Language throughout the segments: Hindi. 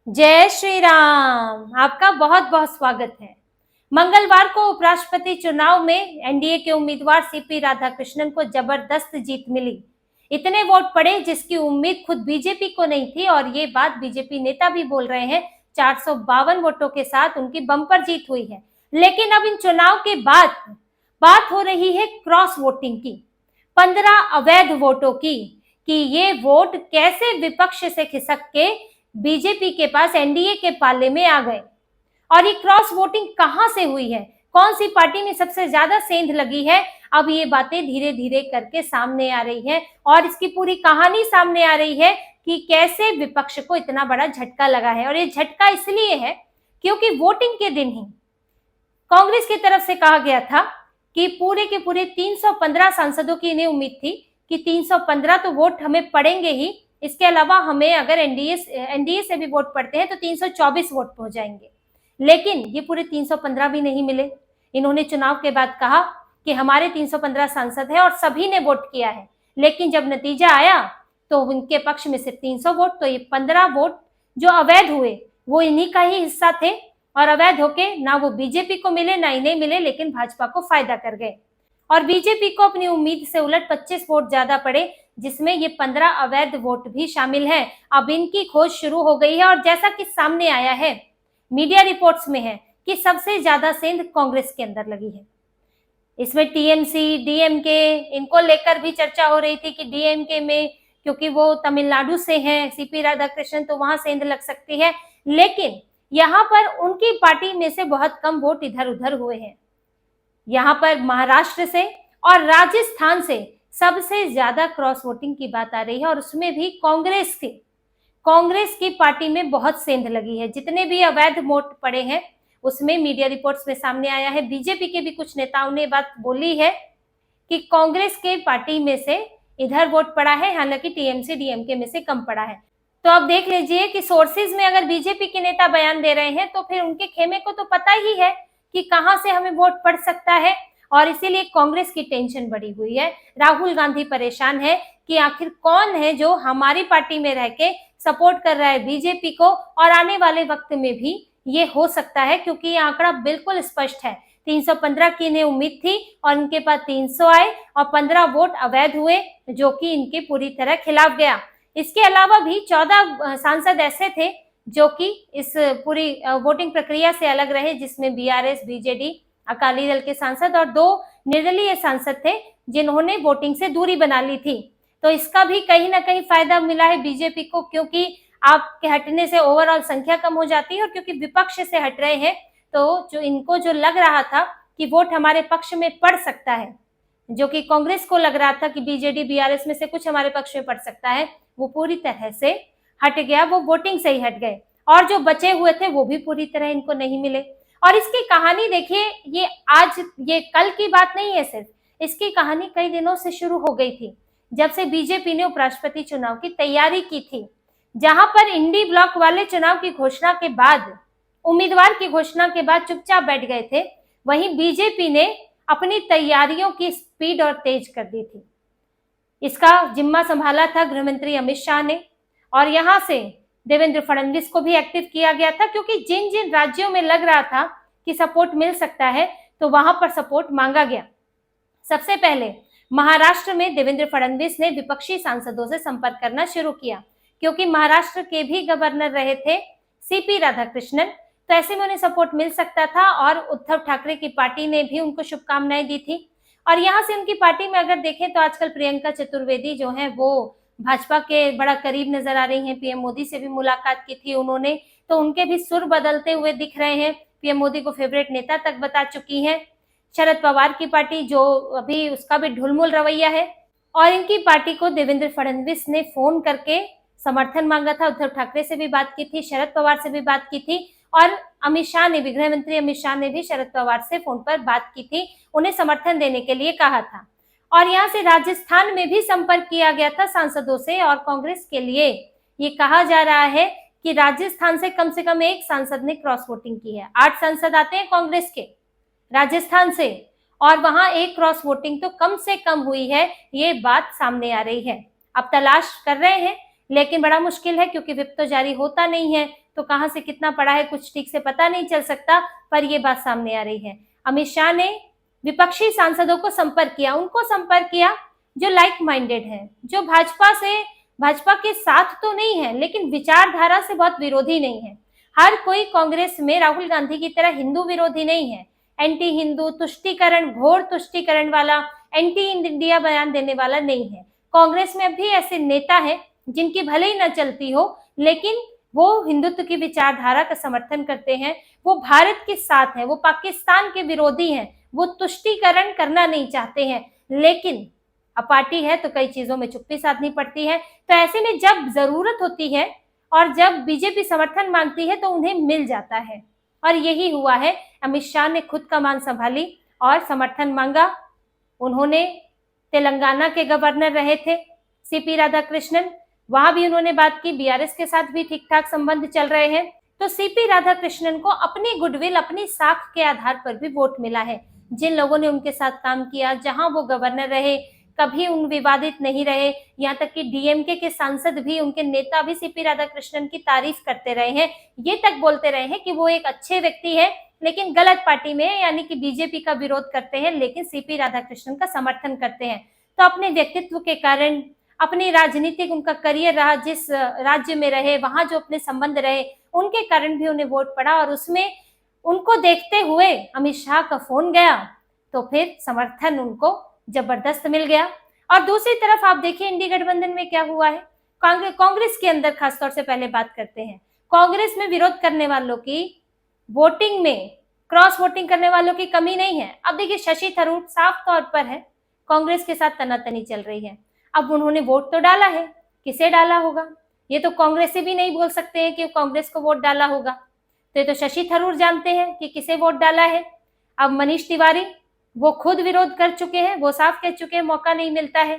जय श्री राम। आपका बहुत बहुत स्वागत है। मंगलवार को उपराष्ट्रपति चुनाव में एनडीए के उम्मीदवार सीपी राधाकृष्णन को जबरदस्त जीत मिली। इतने वोट पड़े जिसकी उम्मीद खुद बीजेपी को नहीं थी और ये बात बीजेपी नेता भी बोल रहे हैं। 452 वोटों के साथ उनकी बम्पर जीत हुई है। लेकिन अब इन चुनाव के बाद बात हो रही है क्रॉस वोटिंग की, 15 अवैध वोटों की, कि ये वोट कैसे विपक्ष से खिसक के बीजेपी के पास एनडीए के पाले में आ गए। और ये क्रॉस वोटिंग कहां से हुई है, कौन सी पार्टी में सबसे ज्यादा सेंध लगी है, अब ये बातें धीरे धीरे करके सामने आ रही है और इसकी पूरी कहानी सामने आ रही है कि कैसे विपक्ष को इतना बड़ा झटका लगा है। और ये झटका इसलिए है क्योंकि वोटिंग के दिन ही कांग्रेस की तरफ से कहा गया था कि पूरे के पूरे 315 सांसदों की इन्हें उम्मीद थी कि 315 तो वोट हमें पड़ेंगे ही, इसके अलावा हमें अगर एनडीए से भी वोट पड़ते हैं तो 324 वोट हो जाएंगे। लेकिन ये पूरे 315 भी नहीं मिले। इन्होंने चुनाव के बाद कहा कि हमारे 315 सांसद हैं और सभी ने वोट किया है, लेकिन जब नतीजा आया तो उनके पक्ष में सिर्फ 300 वोट, तो ये 15 वोट जो अवैध हुए वो इन्हीं का ही हिस्सा थे और अवैध होके ना वो बीजेपी को मिले ना इन्हें मिले, लेकिन भाजपा को फायदा कर गए और बीजेपी को अपनी उम्मीद से उलट 25 वोट ज्यादा पड़े, जिसमें ये 15 अवैध वोट भी शामिल हैं। अब इनकी खोज शुरू हो गई है और जैसा कि सामने आया है, मीडिया रिपोर्ट्स में है कि सबसे ज्यादा सेंध कांग्रेस के अंदर लगी है। इसमें टीएमसी, डीएमके, इनको लेकर भी चर्चा हो रही थी कि डीएमके में क्योंकि वो तमिलनाडु से हैं सीपी राधाकृष्णन, तो वहां सेंध लग सकती है। लेकिन यहाँ पर उनकी पार्टी में से बहुत कम वोट इधर उधर हुए हैं। यहाँ पर महाराष्ट्र से और राजस्थान से सबसे ज्यादा क्रॉस वोटिंग की बात आ रही है और उसमें भी कांग्रेस की पार्टी में बहुत सेंध लगी है। जितने भी अवैध वोट पड़े हैं उसमें मीडिया रिपोर्ट्स में सामने आया है, बीजेपी के भी कुछ नेताओं ने बात बोली है कि कांग्रेस के पार्टी में से इधर वोट पड़ा है, हालांकि टीएमसी डीएमके में से कम पड़ा है। तो अब देख लीजिए कि सोर्सेज में अगर बीजेपी के नेता बयान दे रहे हैं तो फिर उनके खेमे को तो पता ही है कि कहां से हमें वोट पड़ सकता है और इसीलिए कांग्रेस की टेंशन बढ़ी हुई है। राहुल गांधी परेशान है कि आखिर कौन है जो हमारी पार्टी में रह के सपोर्ट कर रहा है बीजेपी को, और आने वाले वक्त में भी ये हो सकता है क्योंकि ये आंकड़ा बिल्कुल स्पष्ट है। 315 की इन्हें उम्मीद थी और इनके पास 300 आए और 15 वोट अवैध हुए जो कि इनके पूरी तरह खिलाफ गया। इसके अलावा भी 14 सांसद ऐसे थे जो कि इस पूरी वोटिंग प्रक्रिया से अलग रहे, जिसमें बीआरएस, बीजेडी, अकाली दल के सांसद और 2 निर्दलीय सांसद थे जिन्होंने वोटिंग से दूरी बना ली थी। तो इसका भी कहीं ना कहीं फायदा मिला है बीजेपी को, क्योंकि आपके हटने से ओवरऑल संख्या कम हो जाती है और क्योंकि विपक्ष से हट रहे हैं तो जो इनको जो लग रहा था कि वोट हमारे पक्ष में पड़ सकता है, जो कि कांग्रेस को लग रहा था कि बीजेडी बीआरएस में से कुछ हमारे पक्ष में पड़ सकता है, वो पूरी तरह से हट गया। वो वोटिंग से ही हट गए और जो बचे हुए थे वो भी पूरी तरह इनको नहीं मिले। और इसकी कहानी देखिए, ये कल की बात नहीं है, सिर्फ इसकी कहानी कई दिनों से शुरू हो गई थी जब से बीजेपी ने उपराष्ट्रपति चुनाव की तैयारी की थी। जहां पर इंडी ब्लॉक वाले चुनाव की घोषणा के बाद, उम्मीदवार की घोषणा के बाद चुपचाप बैठ गए थे, वहीं बीजेपी ने अपनी तैयारियों की स्पीड और तेज कर दी थी। इसका जिम्मा संभाला था गृह मंत्री अमित शाह ने और यहां से देवेंद्र फडणवीस को भी एक्टिव किया गया था, क्योंकि जिन जिन राज्यों में लग रहा था कि सपोर्ट मिल सकता है तो वहां पर सपोर्ट मांगा गया। सबसे पहले महाराष्ट्र में देवेंद्र फडणवीस ने विपक्षी सांसदों से संपर्क करना शुरू किया, क्योंकि महाराष्ट्र के भी गवर्नर रहे थे सीपी राधाकृष्णन, तो ऐसे में उन्हें सपोर्ट मिल सकता था और उद्धव ठाकरे की पार्टी ने भी उनको शुभकामनाएं दी थी। और यहाँ से उनकी पार्टी में अगर देखें तो आजकल प्रियंका चतुर्वेदी जो है वो भाजपा के बड़ा करीब नजर आ रही हैं। पीएम मोदी से भी मुलाकात की थी उन्होंने, तो उनके भी सुर बदलते हुए दिख रहे हैं। पीएम मोदी को फेवरेट नेता तक बता चुकी हैं। शरद पवार की पार्टी जो अभी उसका भी ढुलमुल रवैया है, और इनकी पार्टी को देवेंद्र फडणवीस ने फोन करके समर्थन मांगा था। उद्धव ठाकरे से भी बात की थी, शरद पवार से भी बात की थी और अमित शाह ने भी, गृह मंत्री अमित शाह ने भी शरद पवार से फोन पर बात की थी, उन्हें समर्थन देने के लिए कहा था। और यहाँ से राजस्थान में भी संपर्क किया गया था सांसदों से, और कांग्रेस के लिए ये कहा जा रहा है कि राजस्थान से कम एक सांसद ने क्रॉस वोटिंग की है। 8 सांसद आते हैं कांग्रेस के राजस्थान से और वहां एक क्रॉस वोटिंग तो कम से कम हुई है, ये बात सामने आ रही है। अब तलाश कर रहे हैं लेकिन बड़ा मुश्किल है, क्योंकि विप तो जारी होता नहीं है, तो कहां से कितना पड़ा है कुछ ठीक से पता नहीं चल सकता, पर ये बात सामने आ रही है। अमित शाह ने विपक्षी सांसदों को संपर्क किया, उनको संपर्क किया जो लाइक माइंडेड है, जो भाजपा के साथ तो नहीं है लेकिन विचारधारा से बहुत विरोधी नहीं है। हर कोई कांग्रेस में राहुल गांधी की तरह हिंदू विरोधी नहीं है, एंटी हिंदू, तुष्टीकरण, घोर तुष्टीकरण वाला, एंटी इंडिया बयान देने वाला नहीं है। कांग्रेस में भी ऐसे नेता हैं जिनकी भले ही न चलती हो लेकिन वो हिंदुत्व की विचारधारा का समर्थन करते हैं, वो भारत के साथ हैं, वो पाकिस्तान के विरोधी हैं, वो तुष्टीकरण करना नहीं चाहते हैं। लेकिन अब पार्टी है तो कई चीजों में चुप्पी साधनी पड़ती है। तो ऐसे में जब जरूरत होती है और जब बीजेपी समर्थन मांगती है तो उन्हें मिल जाता है, और यही हुआ है। अमित शाह ने खुद कमान संभाली और समर्थन मांगा। उन्होंने तेलंगाना के गवर्नर रहे थे सीपी राधाकृष्णन, वहां भी उन्होंने बात की, बीआरएस के साथ भी ठीक ठाक संबंध चल रहे हैं। तो सीपी राधाकृष्णन को अपनी गुडविल, अपनी साख के आधार पर भी वोट मिला है। जिन लोगों ने उनके साथ काम किया, जहां वो गवर्नर रहे, कभी उन विवादित नहीं रहे, यहाँ तक कि डीएमके के सांसद भी, उनके नेता भी सीपी राधाकृष्णन की तारीफ करते रहे हैं, ये तक बोलते रहे हैं कि वो एक अच्छे व्यक्ति है लेकिन गलत पार्टी में है, यानी कि बीजेपी का विरोध करते हैं लेकिन सीपी राधाकृष्णन का समर्थन करते हैं। तो अपने व्यक्तित्व के कारण, अपनी राजनीतिक उनका करियर रहा, जिस राज्य में रहे वहां जो अपने संबंध रहे, उनके कारण भी उन्हें वोट पड़ा, और उसमें उनको देखते हुए अमित शाह का फोन गया तो फिर समर्थन उनको जबरदस्त मिल गया। और दूसरी तरफ आप देखिए इंडी गठबंधन में क्या हुआ है। कांग्रेस के अंदर खासतौर से पहले बात करते हैं, कांग्रेस में विरोध करने वालों की वोटिंग में, क्रॉस वोटिंग करने वालों की कमी नहीं है। अब देखिए शशि थरूर साफ तौर पर है कांग्रेस के साथ तनातनी चल रही है। अब उन्होंने वोट तो डाला है, किसे डाला होगा ये तो कांग्रेस से भी नहीं बोल सकते हैं कि कांग्रेस को वोट डाला होगा, तो ये तो शशि थरूर जानते हैं कि किसे वोट डाला है। अब मनीष तिवारी वो खुद विरोध कर चुके हैं, वो साफ कह चुके हैं मौका नहीं मिलता है,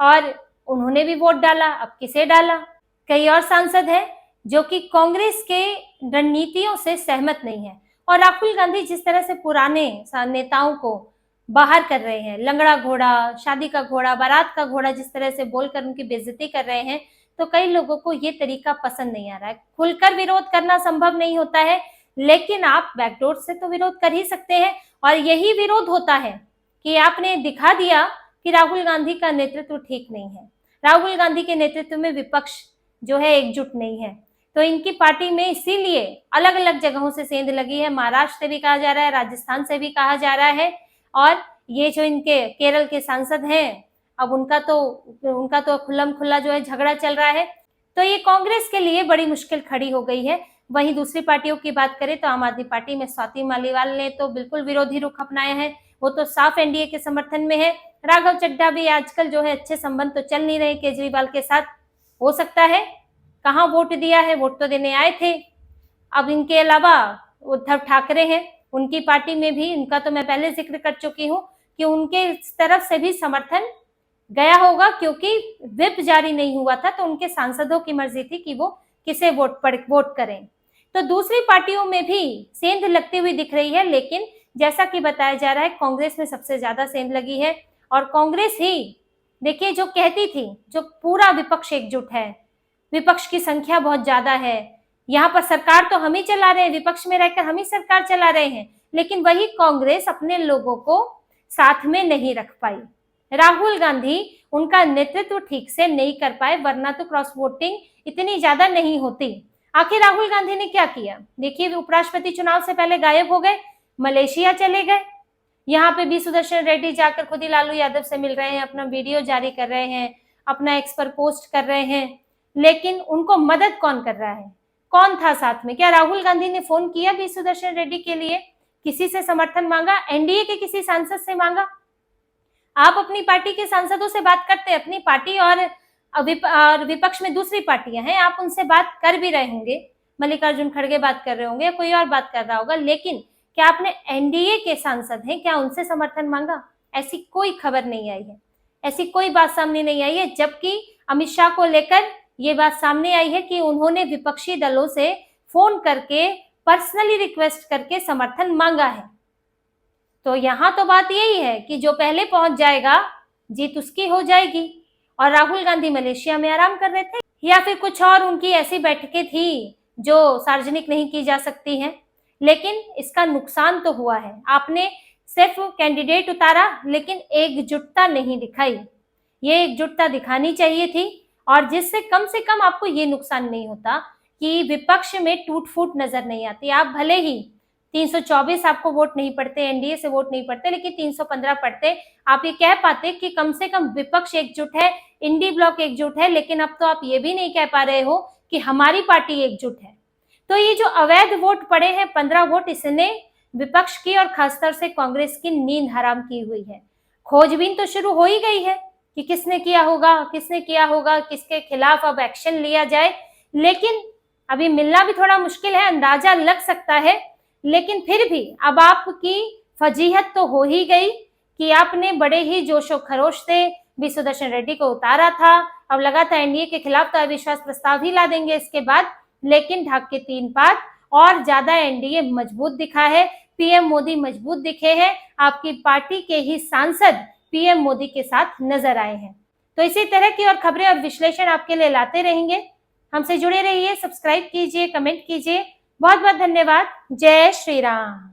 और उन्होंने भी वोट डाला। अब किसे डाला? कई और सांसद हैं जो कि कांग्रेस के रणनीतियों से सहमत नहीं है, और राहुल गांधी जिस तरह से पुराने नेताओं को बाहर कर रहे हैं, लंगड़ा घोड़ा, शादी का घोड़ा, बारात का घोड़ा, जिस तरह से बोलकर उनकी बेइज्जती कर रहे हैं, तो कई लोगों को ये तरीका पसंद नहीं आ रहा है। खुलकर विरोध करना संभव नहीं होता है लेकिन आप बैकडोर से तो विरोध कर ही सकते हैं, और यही विरोध होता है कि आपने दिखा दिया कि राहुल गांधी का नेतृत्व ठीक नहीं है, राहुल गांधी के नेतृत्व में विपक्ष जो है एकजुट नहीं है। तो इनकी पार्टी में इसीलिए अलग अलग जगहों से सेंध लगी है, महाराष्ट्र से भी कहा जा रहा है, राजस्थान से भी कहा जा रहा है, और ये जो इनके केरल के सांसद हैं, अब उनका तो खुल्लम खुल्ला जो है झगड़ा चल रहा है। तो ये कांग्रेस के लिए बड़ी मुश्किल खड़ी हो गई है। वहीं दूसरी पार्टियों की बात करें तो आम आदमी पार्टी में स्वाति मालीवाल ने तो बिल्कुल विरोधी रुख अपनाया है, वो तो साफ एनडीए के समर्थन में है। राघव चड्ढा भी आजकल जो है अच्छे संबंध तो चल नहीं रहे केजरीवाल के साथ, हो सकता है कहाँ वोट दिया है, वोट तो देने आए थे। अब इनके अलावा उद्धव ठाकरे हैं, उनकी पार्टी में भी, इनका तो मैं पहले जिक्र कर चुकी हूँ कि उनके तरफ से भी समर्थन गया होगा, क्योंकि व्हिप जारी नहीं हुआ था तो उनके सांसदों की मर्जी थी कि वो किसे वोट करें। तो दूसरी पार्टियों में भी सेंध लगती हुई दिख रही है, लेकिन जैसा कि बताया जा रहा है कांग्रेस में सबसे ज्यादा सेंध लगी है, और कांग्रेस ही देखिए जो कहती थी, जो पूरा विपक्ष एकजुट है, विपक्ष की संख्या बहुत ज्यादा है, यहाँ पर सरकार तो हम ही चला रहे हैं, विपक्ष में रहकर हम ही सरकार चला रहे हैं, लेकिन वही कांग्रेस अपने लोगों को साथ में नहीं रख पाई। राहुल गांधी उनका नेतृत्व ठीक से नहीं कर पाए, वरना तो क्रॉस वोटिंग इतनी ज्यादा नहीं होती। आखिर राहुल गांधी ने क्या किया? देखिए उपराष्ट्रपति चुनाव से पहले गायब हो गए, मलेशिया चले गए, यहाँ पे भी सुदर्शन रेड्डी जाकर खुद ही लालू यादव से मिल रहे हैं, अपना वीडियो जारी कर रहे हैं, अपना एक्स पर पोस्ट कर रहे हैं, लेकिन उनको मदद कौन कर रहा है? कौन था साथ में? क्या राहुल गांधी ने फोन किया भी सुदर्शन रेड्डी के लिए? किसी से समर्थन मांगा? एनडीए के किसी सांसद से मांगा? आप अपनी पार्टी के सांसदों से बात करते हैं, अपनी पार्टी और विपक्ष में दूसरी पार्टियां हैं, आप उनसे बात कर भी रहे होंगे, मल्लिकार्जुन खड़गे बात कर रहे होंगे या कोई और बात कर रहा होगा, लेकिन क्या आपने एनडीए के सांसद हैं, क्या उनसे समर्थन मांगा? ऐसी कोई खबर नहीं आई है, ऐसी कोई बात सामने नहीं आई है। जबकि अमित शाह को लेकर ये बात सामने आई है कि उन्होंने विपक्षी दलों से फोन करके, पर्सनली रिक्वेस्ट करके समर्थन मांगा है। तो यहाँ तो बात यही है कि जो पहले पहुंच जाएगा जीत उसकी हो जाएगी। और राहुल गांधी मलेशिया में आराम कर रहे थे, या फिर कुछ और उनकी ऐसी बैठकें थी जो सार्वजनिक नहीं की जा सकती हैं, लेकिन इसका नुकसान तो हुआ है। आपने सिर्फ कैंडिडेट उतारा लेकिन एकजुटता नहीं दिखाई। ये एकजुटता दिखानी चाहिए थी, और जिससे कम से कम आपको ये नुकसान नहीं होता कि विपक्ष में टूट फूट नजर नहीं आती। आप भले ही 324 आपको वोट नहीं पड़ते, एनडीए से वोट नहीं पड़ते, लेकिन 315 पड़ते, आप ये कह पाते कि कम से कम विपक्ष एकजुट है, इंडी ब्लॉक एकजुट है। लेकिन अब तो आप ये भी नहीं कह पा रहे हो कि हमारी पार्टी एकजुट है। तो ये जो अवैध वोट पड़े हैं 15 वोट, इसने विपक्ष की और खासतौर से कांग्रेस की नींद हराम की हुई है। खोजबीन तो शुरू हो ही गई है कि किसने किया होगा, किसने किया होगा, किसके खिलाफ अब एक्शन लिया जाए, लेकिन अभी मिलना भी थोड़ा मुश्किल है, अंदाजा लग सकता है। लेकिन फिर भी अब आपकी फजीहत तो हो ही गई कि आपने बड़े ही जोशो खरोश से बी सुदर्शन रेड्डी को उतारा था। अब लगा था एनडीए के खिलाफ तो अविश्वास प्रस्ताव ही ला देंगे इसके बाद, लेकिन ढाक के 3 पात और ज्यादा एनडीए मजबूत दिखा है, पीएम मोदी मजबूत दिखे हैं, आपकी पार्टी के ही सांसद पीएम मोदी के साथ नजर आए हैं। तो इसी तरह की और खबरें और विश्लेषण आपके लिए लाते रहेंगे। हमसे जुड़े रहिए, सब्सक्राइब कीजिए, कमेंट कीजिए। बहुत बहुत धन्यवाद। जय श्री राम।